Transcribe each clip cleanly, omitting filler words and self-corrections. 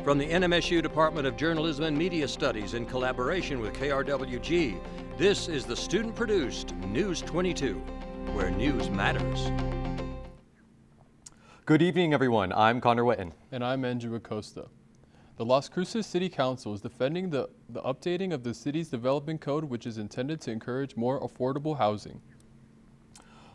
From the NMSU Department of Journalism and Media Studies in collaboration with KRWG, this is the student-produced News 22, where news matters. Good evening, everyone. I'm Connor Witten. And I'm Andrew Acosta. The Las Cruces City Council is defending the updating of the city's development code, which is intended to encourage more affordable housing.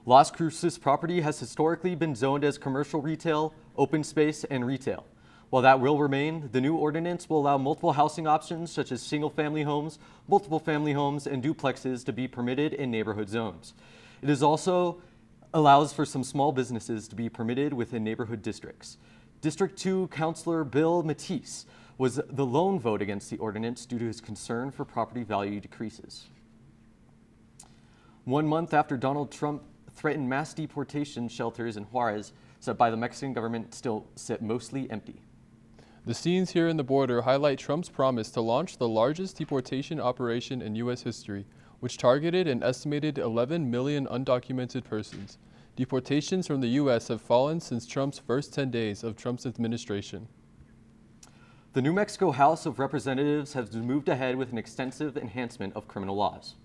Las Cruces property has historically been zoned as commercial retail, open space, and retail. While that will remain, the new ordinance will allow multiple housing options such as single-family homes, multiple family homes, and duplexes to be permitted in neighborhood zones. It is also allows for some small businesses to be permitted within neighborhood districts. District 2 Councilor Bill Matisse was the lone vote against the ordinance due to his concern for property value decreases. 1 month after Donald Trump threatened mass deportation shelters in Juarez, set by the Mexican government, still sit mostly empty. The scenes here in the border highlight Trump's promise to launch the largest deportation operation in U.S. history, which targeted an estimated 11 million undocumented persons. Deportations from the U.S. have fallen since Trump's first 10 days of Trump's administration. The New Mexico House of Representatives has moved ahead with an extensive enhancement of criminal laws.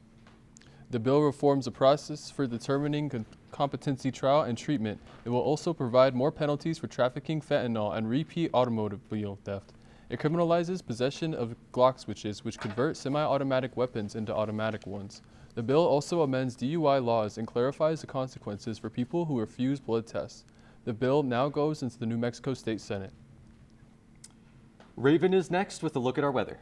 The bill reforms the process for determining competency trial and treatment. It will also provide more penalties for trafficking fentanyl and repeat automobile theft. It criminalizes possession of Glock switches, which convert semi-automatic weapons into automatic ones. The bill also amends DUI laws and clarifies the consequences for people who refuse blood tests. The bill now goes into the New Mexico State Senate. Raven is next with a look at our weather.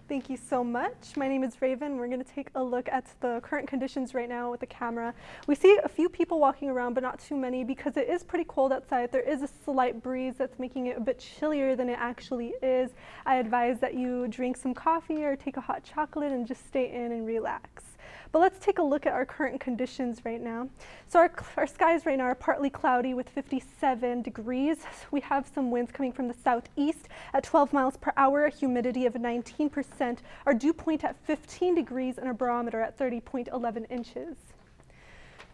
Thank you so much. My name is Raven. We're going to take a look at the current conditions right now with the camera. We see a few people walking around, but not too many because it is pretty cold outside. There is a slight breeze that's making it a bit chillier than it actually is. I advise that you drink some coffee or take a hot chocolate and just stay in and relax. But let's take a look at our current conditions right now. So our skies right now are partly cloudy with 57 degrees. We have some winds coming from the southeast at 12 miles per hour, a humidity of 19%, our dew point at 15 degrees, and a barometer at 30.11 inches.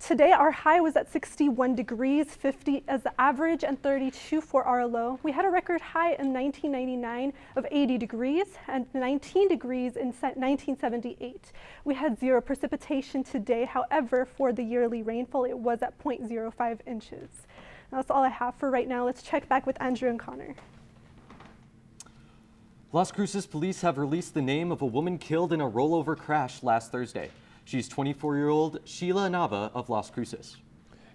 Today, our high was at 61 degrees, 50 as the average, and 32 for our low. We had a record high in 1999 of 80 degrees and 19 degrees in 1978. We had zero precipitation today. However, for the yearly rainfall, it was at 0.05 inches. That's all I have for right now. Let's check back with Andrew and Connor. Las Cruces police have released the name of a woman killed in a rollover crash last Thursday. She's 24-year-old Sheila Nava of Las Cruces.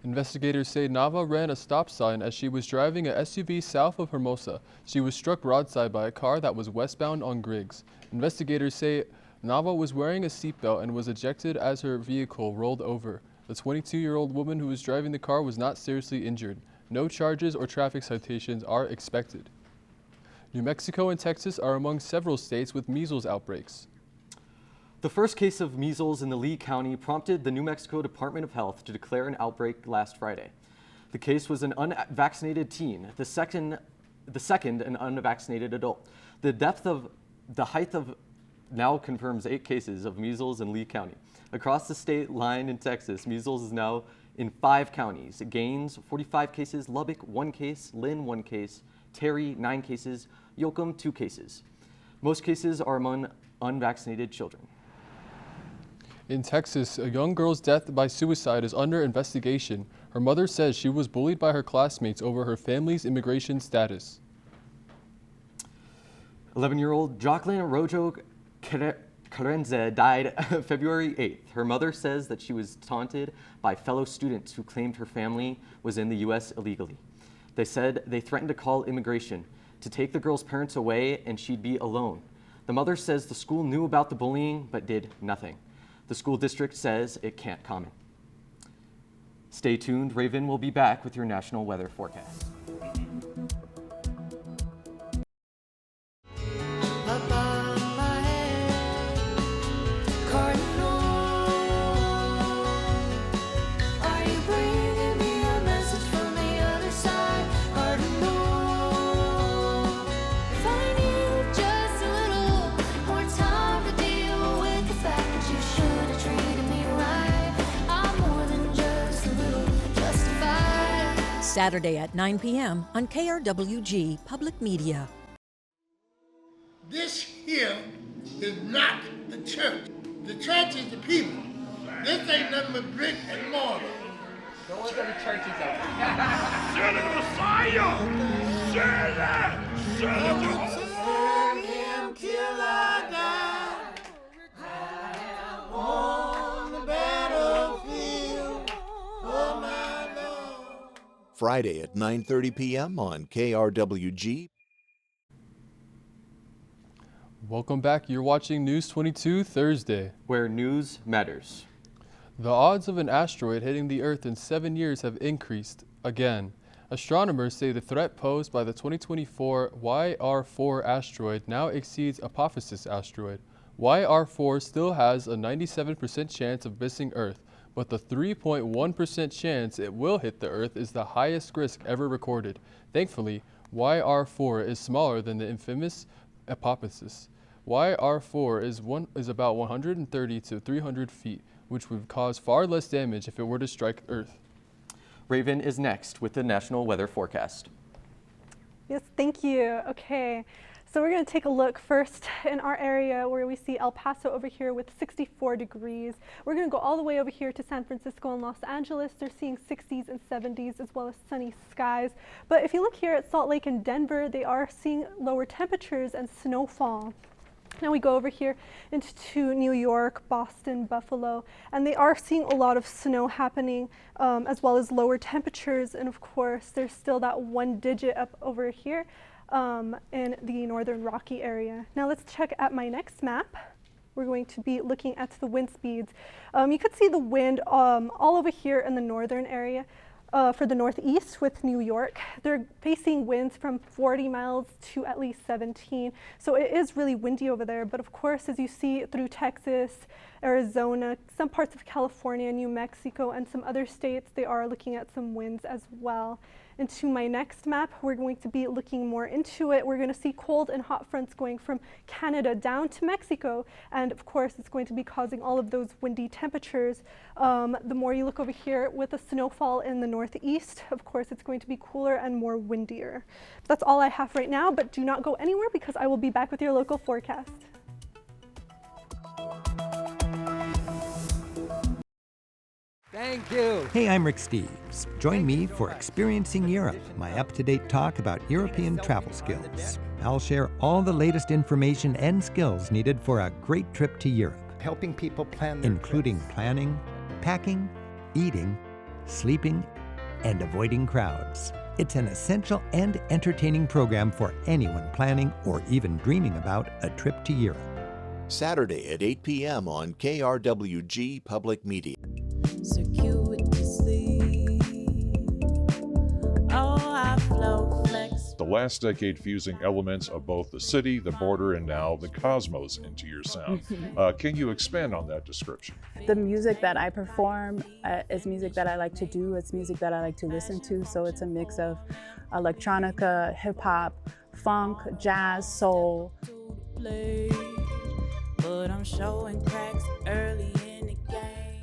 Investigators say Nava ran a stop sign as she was driving an SUV south of Hermosa. She was struck broadside by a car that was westbound on Griggs. Investigators say Nava was wearing a seatbelt and was ejected as her vehicle rolled over. The 22-year-old woman who was driving the car was not seriously injured. No charges or traffic citations are expected. New Mexico and Texas are among several states with measles outbreaks. The first case of measles in the Lee County prompted the New Mexico Department of Health to declare an outbreak last Friday. The case was an unvaccinated teen, the second an unvaccinated adult. The height of now confirms 8 cases of measles in Lee County. Across the state line in Texas, measles is now in 5 counties. Gaines, 45 cases, Lubbock, 1 case, Lynn, 1 case, Terry, 9 cases, Yoakum, 2 cases. Most cases are among unvaccinated children. In Texas, a young girl's death by suicide is under investigation. Her mother says she was bullied by her classmates over her family's immigration status. 11-year-old Jacqueline Rojo Carenze died February 8th. Her mother says that she was taunted by fellow students who claimed her family was in the U.S. illegally. They said they threatened to call immigration to take the girl's parents away and she'd be alone. The mother says the school knew about the bullying but did nothing. The school district says it can't comment. Stay tuned. Raven will be back with your national weather forecast. Saturday at 9 p.m. on KRWG Public Media. This here is not the church. The church is the people. This ain't nothing but brick and mortar. Those are the churches out there. Send the Messiah! Send that! Send him till I die. I am on the battlefield for my Lord. Friday at 9:30 p.m. on KRWG. Welcome back. You're watching News 22 Thursday, where news matters. The odds of an asteroid hitting the Earth in 7 years have increased again. Astronomers say the threat posed by the 2024 YR4 asteroid now exceeds Apophis asteroid. YR4 still has a 97% chance of missing Earth, but the 3.1% chance it will hit the Earth is the highest risk ever recorded. Thankfully, YR4 is smaller than the infamous Apophis. YR4 is about 130 to 300 feet, which would cause far less damage if it were to strike Earth. Raven is next with the National Weather Forecast. Yes, thank you. Okay, so we're going to take a look first in our area where we see El Paso over here with 64 degrees. We're going to go all the way over here to San Francisco and Los Angeles. They're seeing 60s and 70s as well as sunny skies. But if you look here at Salt Lake and Denver, they are seeing lower temperatures and snowfall. Now we go over here into New York, Boston, Buffalo, and they are seeing a lot of snow happening as well as lower temperatures. And of course, there's still that 1 digit up over here in the northern Rocky area. Now let's check at my next map. We're going to be looking at the wind speeds. You could see the wind all over here in the northern area. For the northeast with New York, they're facing winds from 40 miles to at least 17. So it is really windy over there. But of course, as you see through Texas, Arizona, some parts of California, New Mexico, and some other states, they are looking at some winds as well. Into my next map, we're going to be looking more into it. We're going to see cold and hot fronts going from Canada down to Mexico. And of course, it's going to be causing all of those windy temperatures. The more you look over here with the snowfall in the northeast, of course, it's going to be cooler and more windier. That's all I have right now, but do not go anywhere because I will be back with your local forecast. Thank you. Hey, I'm Rick Steves. Join me for Experiencing Europe, my up-to-date talk about European travel skills. I'll share all the latest information and skills needed for a great trip to Europe. Helping people plan their including trips. Planning, packing, eating, sleeping, and avoiding crowds. It's an essential and entertaining program for anyone planning or even dreaming about a trip to Europe. Saturday at 8 p.m. on KRWG Public Media. The last decade fusing elements of both the city, the border, and now the cosmos into your sound. Can you expand on that description? The music that I perform is music that I like to do. It's music that I like to listen to. So it's a mix of electronica, hip hop, funk, jazz, soul. But I'm showing cracks early in the game.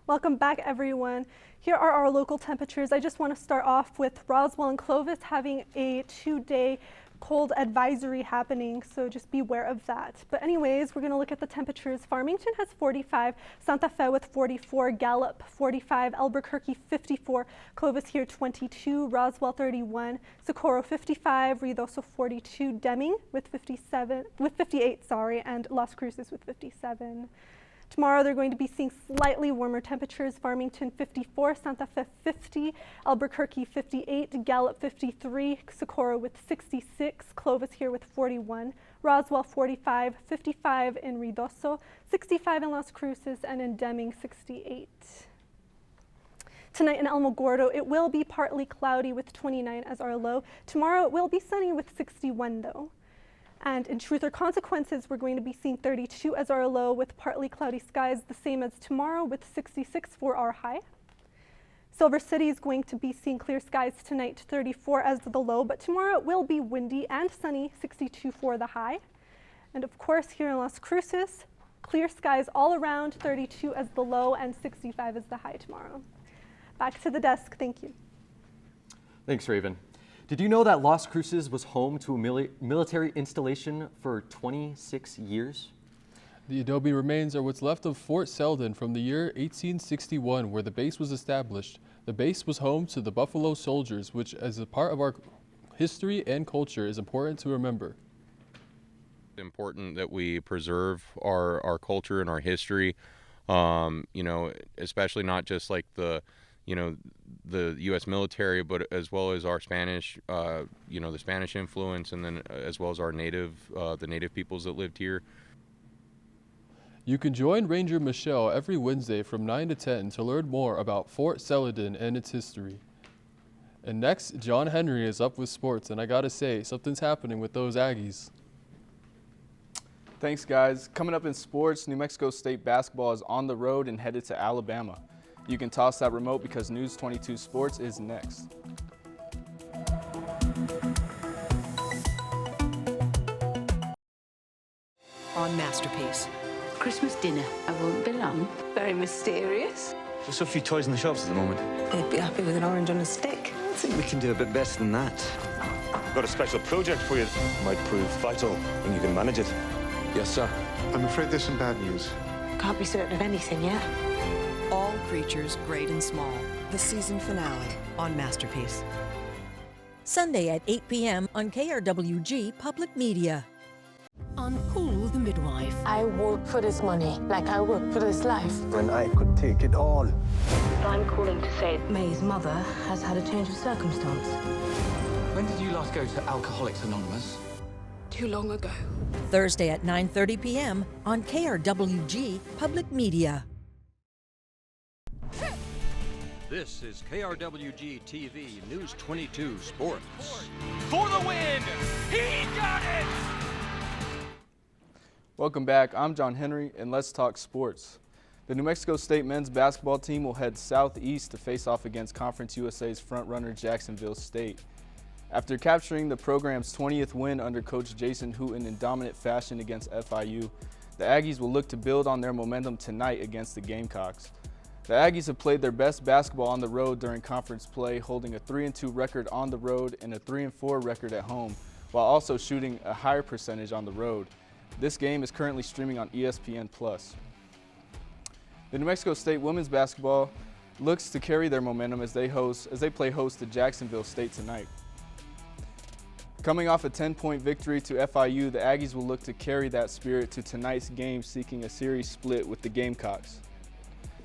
Welcome back, everyone. Here are our local temperatures. I just want to start off with Roswell and Clovis having a 2-day cold advisory happening, so just be aware of that. But anyways, we're going to look at the temperatures. Farmington has 45, Santa Fe with 44, Gallup 45, Albuquerque 54, Clovis here 22, Roswell 31, Socorro 55, Ruidoso 42, Deming with 58, and Las Cruces with 57. Tomorrow they're going to be seeing slightly warmer temperatures. Farmington 54, Santa Fe 50, Albuquerque 58, Gallup 53, Socorro with 66, Clovis here with 41, Roswell 45, 55 in Ruidoso, 65 in Las Cruces, and in Deming 68. Tonight in Alamogordo, it will be partly cloudy with 29 as our low. Tomorrow it will be sunny with 61 though. And in Truth or Consequences, we're going to be seeing 32 as our low with partly cloudy skies, the same as tomorrow with 66 for our high. Silver City is going to be seeing clear skies tonight, 34 as the low, but tomorrow it will be windy and sunny, 62 for the high. And of course, here in Las Cruces, clear skies all around, 32 as the low and 65 as the high tomorrow. Back to the desk. Thank you. Thanks, Raven. Did you know that Las Cruces was home to a military installation for 26 years? The adobe remains are what's left of Fort Selden from the year 1861, where the base was established. The base was home to the Buffalo Soldiers, which, as a part of our history and culture, is important to remember. It's important that we preserve our culture and our history, you know, especially not just like the U.S. military, but as well as our Spanish, you know, the Spanish influence, and then as well as our the native peoples that lived here. You can join Ranger Michelle every Wednesday from 9 to 10 to learn more about Fort Selden and its history. And next, John Henry is up with sports, and I gotta say, something's happening with those Aggies. Thanks, guys. Coming up in sports, New Mexico State basketball is on the road and headed to Alabama. You can toss that remote because News 22 Sports is next. On Masterpiece. Christmas dinner. I won't be long. Very mysterious. There's so few toys in the shops at the moment. They'd be happy with an orange on a stick. I think we can do a bit better than that. Got a special project for you. Might prove vital, and you can manage it. Yes, sir. I'm afraid there's some bad news. Can't be certain of anything yet. All Creatures Great and Small. The season finale on Masterpiece. Sunday at 8 p.m. on KRWG-Public Media. On Pool the Midwife. I work for this money like I work for this life. When I could take it all. I'm calling to say May's mother has had a change of circumstance. When did you last go to Alcoholics Anonymous? Too long ago. Thursday at 9:30 p.m. on KRWG-Public Media. This is KRWG-TV News 22 Sports. For the win! He got it! Welcome back. I'm John Henry, and let's talk sports. The New Mexico State men's basketball team will head southeast to face off against Conference USA's frontrunner Jacksonville State. After capturing the program's 20th win under Coach Jason Hooten in dominant fashion against FIU, the Aggies will look to build on their momentum tonight against the Gamecocks. The Aggies have played their best basketball on the road during conference play, holding a 3-2 record on the road and a 3-4 record at home, while also shooting a higher percentage on the road. This game is currently streaming on ESPN+. The New Mexico State women's basketball looks to carry their momentum as they play host to Jacksonville State tonight. Coming off a 10-point victory to FIU, the Aggies will look to carry that spirit to tonight's game, seeking a series split with the Gamecocks.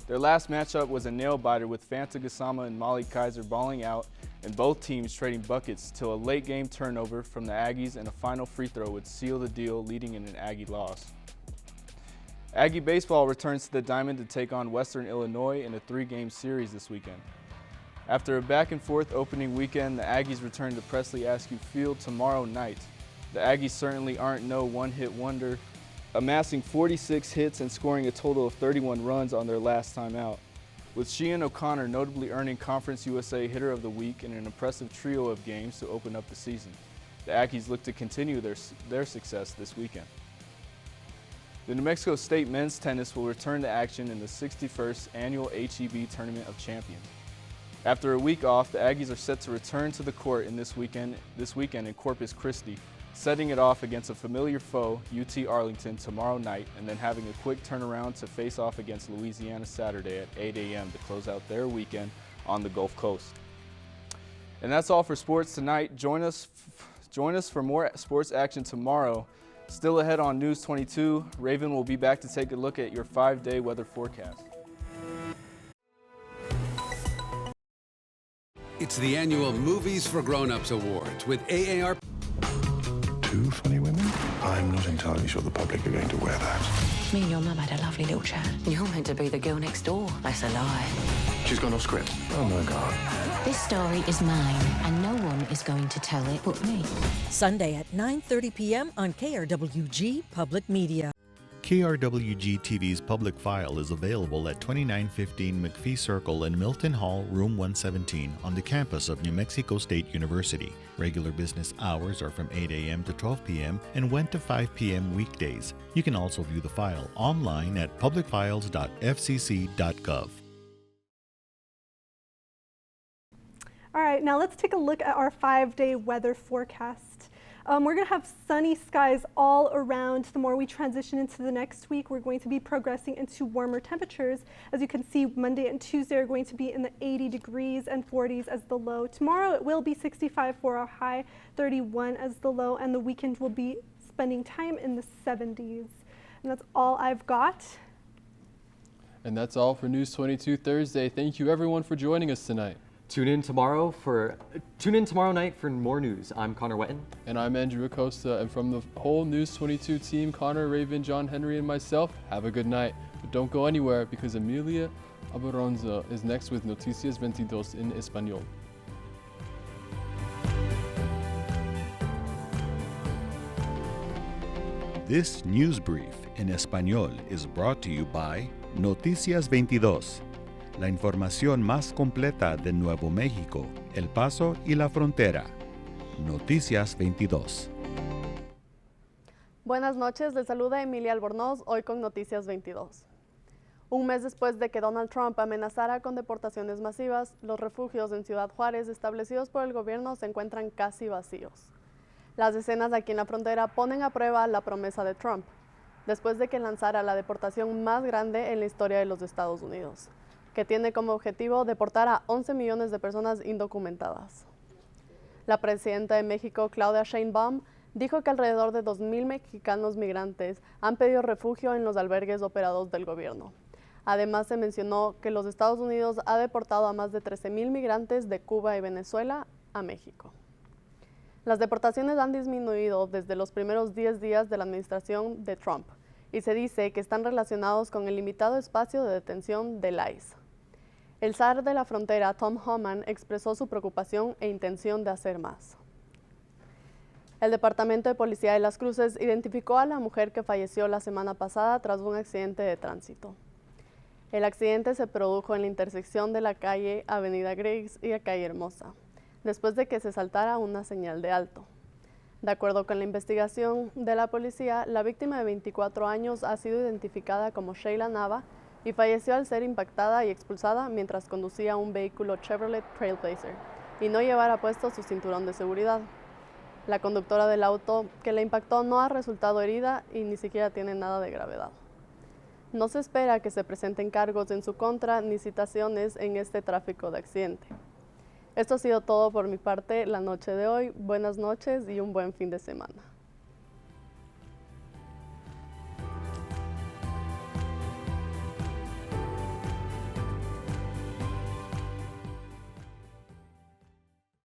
Their last matchup was a nail-biter with Fanta Gassama and Molly Kaiser balling out, and both teams trading buckets till a late-game turnover from the Aggies and a final free throw would seal the deal, leading in an Aggie loss. Aggie baseball returns to the Diamond to take on Western Illinois in a 3-game series this weekend. After a back-and-forth opening weekend, the Aggies return to Presley Askew Field tomorrow night. The Aggies certainly aren't no one-hit wonder, amassing 46 hits and scoring a total of 31 runs on their last time out, with Sheehan O'Connor notably earning Conference USA Hitter of the Week in an impressive trio of games to open up the season. The Aggies look to continue their success this weekend. The New Mexico State men's tennis will return to action in the 61st Annual HEB Tournament of Champions. After a week off, the Aggies are set to return to the court this weekend in Corpus Christi, setting it off against a familiar foe, UT Arlington, tomorrow night, and then having a quick turnaround to face off against Louisiana Saturday at 8 a.m. to close out their weekend on the Gulf Coast. And that's all for sports tonight. Join us for more sports action tomorrow. Still ahead on News 22, Raven will be back to take a look at your 5-day weather forecast. It's the annual Movies for Grown-Ups Awards with AAR. Two funny women? I'm not entirely sure the public are going to wear that. Me and your mum had a lovely little chat. You're meant to be the girl next door. That's a lie. She's gone off script. Oh my God. This story is mine, and no one is going to tell it but me. Sunday at 9:30 p.m. on KRWG-Public Media. KRWG-TV's Public File is available at 2915 McPhee Circle in Milton Hall, Room 117, on the campus of New Mexico State University. Regular business hours are from 8 a.m. to 12 p.m. and 1 to 5 p.m. weekdays. You can also view the file online at publicfiles.fcc.gov. All right, now let's take a look at our 5-day weather forecast. We're going to have sunny skies all around. The more we transition into the next week, we're going to be progressing into warmer temperatures. As you can see, Monday and Tuesday are going to be in the 80 degrees and 40s as the low. Tomorrow it will be 65 for our high, 31 as the low, and the weekend will be spending time in the 70s. And that's all I've got. And that's all for News 22 Thursday. Thank you everyone for joining us tonight. Tune in tomorrow night for more news. I'm Connor Wetton. And I'm Andrew Acosta. And from the whole News 22 team, Connor, Raven, John Henry, and myself, have a good night. But don't go anywhere because Emilia Abaronza is next with Noticias 22 in Español. This news brief in Español is brought to you by Noticias 22. La información más completa de Nuevo México, El Paso y la frontera. Noticias 22. Buenas noches, les saluda Emilia Albornoz, hoy con Noticias 22. Un mes después de que Donald Trump amenazara con deportaciones masivas, los refugios en Ciudad Juárez establecidos por el gobierno se encuentran casi vacíos. Las escenas aquí en la frontera ponen a prueba la promesa de Trump, después de que lanzara la deportación más grande en la historia de los Estados Unidos, que tiene como objetivo deportar a 11 millones de personas indocumentadas. La presidenta de México, Claudia Sheinbaum, dijo que alrededor de 2,000 mexicanos migrantes han pedido refugio en los albergues operados del gobierno. Además, se mencionó que los Estados Unidos ha deportado a más de 13,000 migrantes de Cuba y Venezuela a México. Las deportaciones han disminuido desde los primeros 10 días de la administración de Trump y se dice que están relacionados con el limitado espacio de detención del ICE. El zar de la frontera, Tom Homan, expresó su preocupación e intención de hacer más. El Departamento de Policía de las Cruces identificó a la mujer que falleció la semana pasada tras un accidente de tránsito. El accidente se produjo en la intersección de la calle Avenida Griggs y la calle Hermosa, después de que se saltara una señal de alto. De acuerdo con la investigación de la policía, la víctima de 24 años ha sido identificada como Sheila Nava y falleció al ser impactada y expulsada mientras conducía un vehículo Chevrolet Trailblazer y no llevara puesto su cinturón de seguridad. La conductora del auto que la impactó no ha resultado herida y ni siquiera tiene nada de gravedad. No se espera que se presenten cargos en su contra ni citaciones en este tráfico de accidente. Esto ha sido todo por mi parte la noche de hoy. Buenas noches y un buen fin de semana.